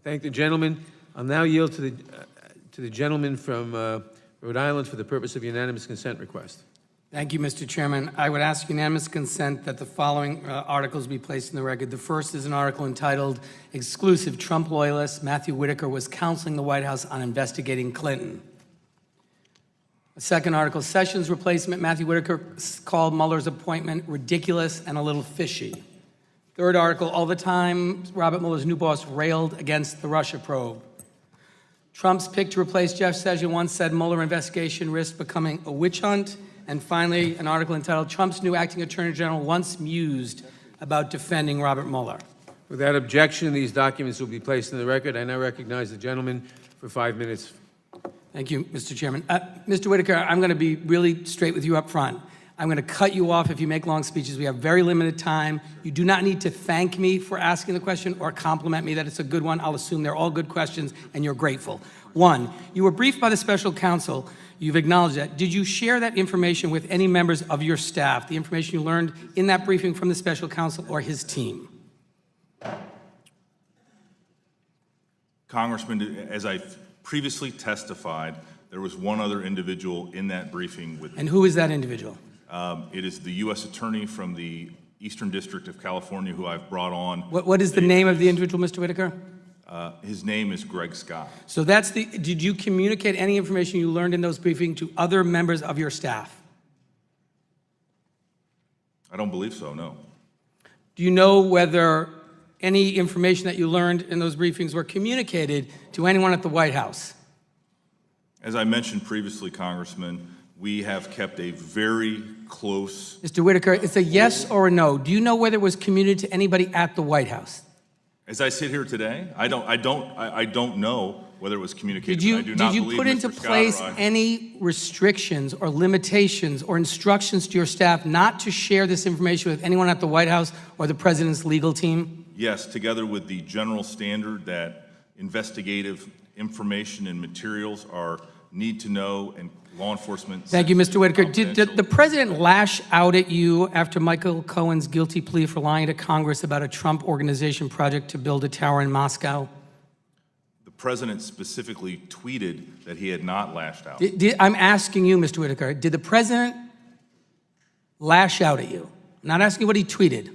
Thank the gentleman. I'll now yield to the gentleman from Rhode Island for the purpose of unanimous consent request. Thank you, Mr. Chairman. I would ask unanimous consent that the following articles be placed in the record. The first is an article entitled Exclusive Trump Loyalist Matthew Whitaker was counseling the White House on investigating Clinton. The second article, Sessions replacement. Matthew Whitaker called Mueller's appointment ridiculous and a little fishy. Third article, all the time Robert Mueller's new boss railed against the Russia probe. Trump's pick to replace Jeff Sessions once said Mueller investigation risked becoming a witch hunt. And finally, an article entitled Trump's new acting attorney general once mused about defending Robert Mueller. Without objection, these documents will be placed in the record. I now recognize the gentleman for 5 minutes. Thank you, Mr. Chairman. Mr. Whitaker, I'm going to be really straight with you up front. I'm going to cut you off if you make long speeches. We have very limited time. You do not need to thank me for asking the question or compliment me that it's a good one. I'll assume they're all good questions and you're grateful. One, you were briefed by the special counsel. You've acknowledged that. Did you share that information with any members of your staff, the information you learned in that briefing from the special counsel or his team? Congressman, as I previously testified, there was one other individual in that briefing with me. And who is that individual? It is the U.S. Attorney from the Eastern District of California who I've brought on. What is the name of the individual, Mr. Whitaker? His name is Greg Scott. So that's the, did you communicate any information you learned in those briefings to other members of your staff? I don't believe so, no. Do you know whether any information that you learned in those briefings were communicated to anyone at the White House? As I mentioned previously, Congressman, we have kept a very close... Mr. Whitaker, it's a yes or a no. Do you know whether it was communicated to anybody at the White House? As I sit here today, I don't know whether it was communicated. Did you put into place any restrictions or limitations or instructions to your staff not to share this information with anyone at the White House or the president's legal team? Yes, together with the general standard that investigative information and materials are need to know and law enforcement. Thank you, Mr. Whitaker. Did the president lash out at you after Michael Cohen's guilty plea for lying to Congress about a Trump Organization project to build a tower in Moscow? The president specifically tweeted that he had not lashed out. I'm asking you, Mr. Whitaker, did the president lash out at you? I'm not asking you what he tweeted.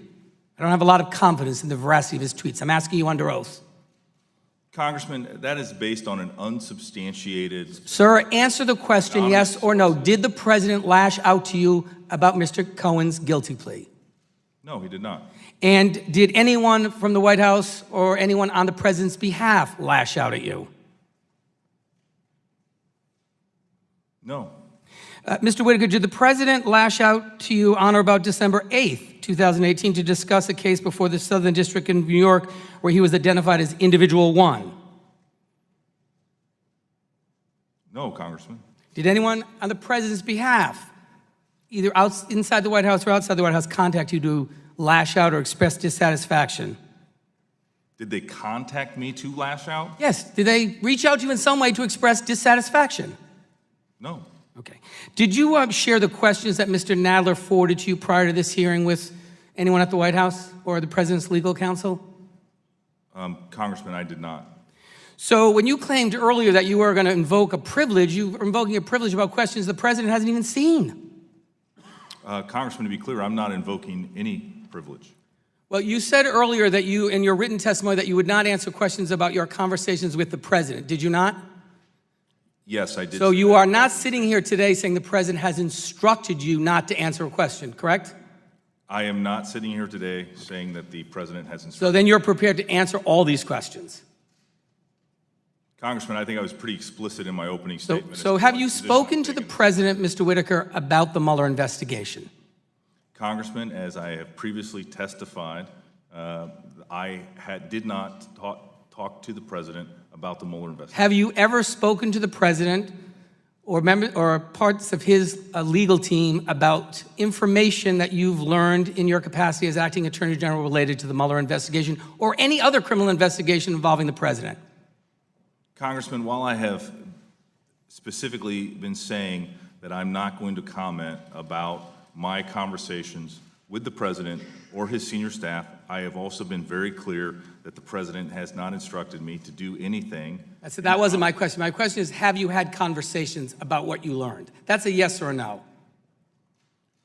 I don't have a lot of confidence in the veracity of his tweets. I'm asking you under oath. Congressman, that is based on an unsubstantiated... Sir, answer the question, yes or no. Did the president lash out to you about Mr. Cohen's guilty plea? No, he did not. And did anyone from the White House or anyone on the president's behalf lash out at you? No. Mr. Whitaker, did the president lash out to you on or about December 8th, 2018, to discuss a case before the Southern District in New York where he was identified as individual one? No, Congressman. Did anyone on the president's behalf, either inside the White House or outside the White House, contact you to lash out or express dissatisfaction? Did they contact me to lash out? Yes. Did they reach out to you in some way to express dissatisfaction? No. Okay. Did you share the questions that Mr. Nadler forwarded to you prior to this hearing with anyone at the White House or the president's legal counsel? Congressman, I did not. So when you claimed earlier that you were going to invoke a privilege, you were invoking a privilege about questions the president hasn't even seen. Congressman, to be clear, I'm not invoking any privilege. Well, you said earlier that you, in your written testimony, that you would not answer questions about your conversations with the president. Did you not? Yes, I did. So you are not sitting here today saying the president has instructed you not to answer a question, correct? I am not sitting here today saying that the president has instructed. So then you're prepared to answer all these questions. Congressman, I think I was pretty explicit in my opening statement. So have you spoken to the president, Mr. Whitaker, about the Mueller investigation? Congressman, as I have previously testified, I did not talk to the president about the Mueller investigation. Have you ever spoken to the president or parts of his legal team about information that you've learned in your capacity as acting attorney general related to the Mueller investigation or any other criminal investigation involving the president? Congressman, while I have specifically been saying that I'm not going to comment about my conversations with the president or his senior staff. I have also been very clear that the president has not instructed me to do anything. That wasn't my question. My question is, have you had conversations about what you learned? That's a yes or a no.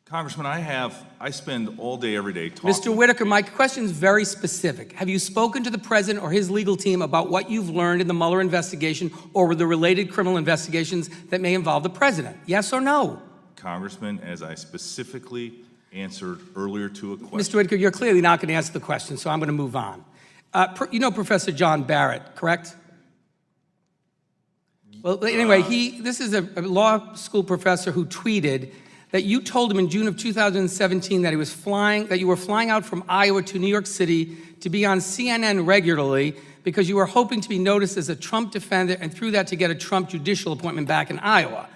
Congressman, I spend all day, every day talking. Mr. Whitaker, my question is very specific. Have you spoken to the president or his legal team about what you've learned in the Mueller investigation or with the related criminal investigations that may involve the president? Yes or no? Congressman, as I specifically answered earlier to a question. Mr. Whitaker, you're clearly not going to answer the question, so I'm going to move on. You know Professor John Barrett, correct? Well, anyway, this is a law school professor who tweeted that you told him in June of 2017 that you were flying out from Iowa to New York City to be on CNN regularly because you were hoping to be noticed as a Trump defender and through that to get a Trump judicial appointment back in Iowa.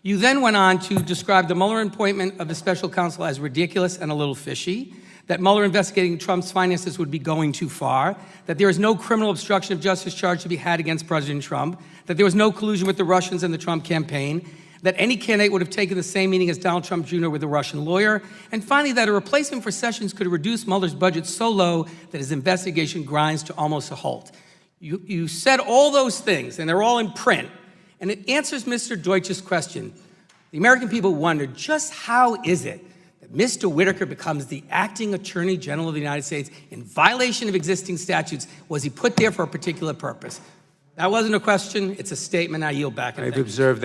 You then went on to describe the Mueller appointment of the special counsel as ridiculous and a little fishy, that Mueller investigating Trump's finances would be going too far, that there is no criminal obstruction of justice charge to be had against President Trump, that there was no collusion with the Russians and the Trump campaign, that any candidate would have taken the same meeting as Donald Trump Jr. with a Russian lawyer, and finally, that a replacement for Sessions could reduce Mueller's budget so low that his investigation grinds to almost a halt. You said all those things, and they're all in print, and it answers Mr. Deutsch's question. The American people wonder, just how is it that Mr. Whitaker becomes the acting Attorney General of the United States in violation of existing statutes? Was he put there for a particular purpose? That wasn't a question, it's a statement. I yield back. I've observed that.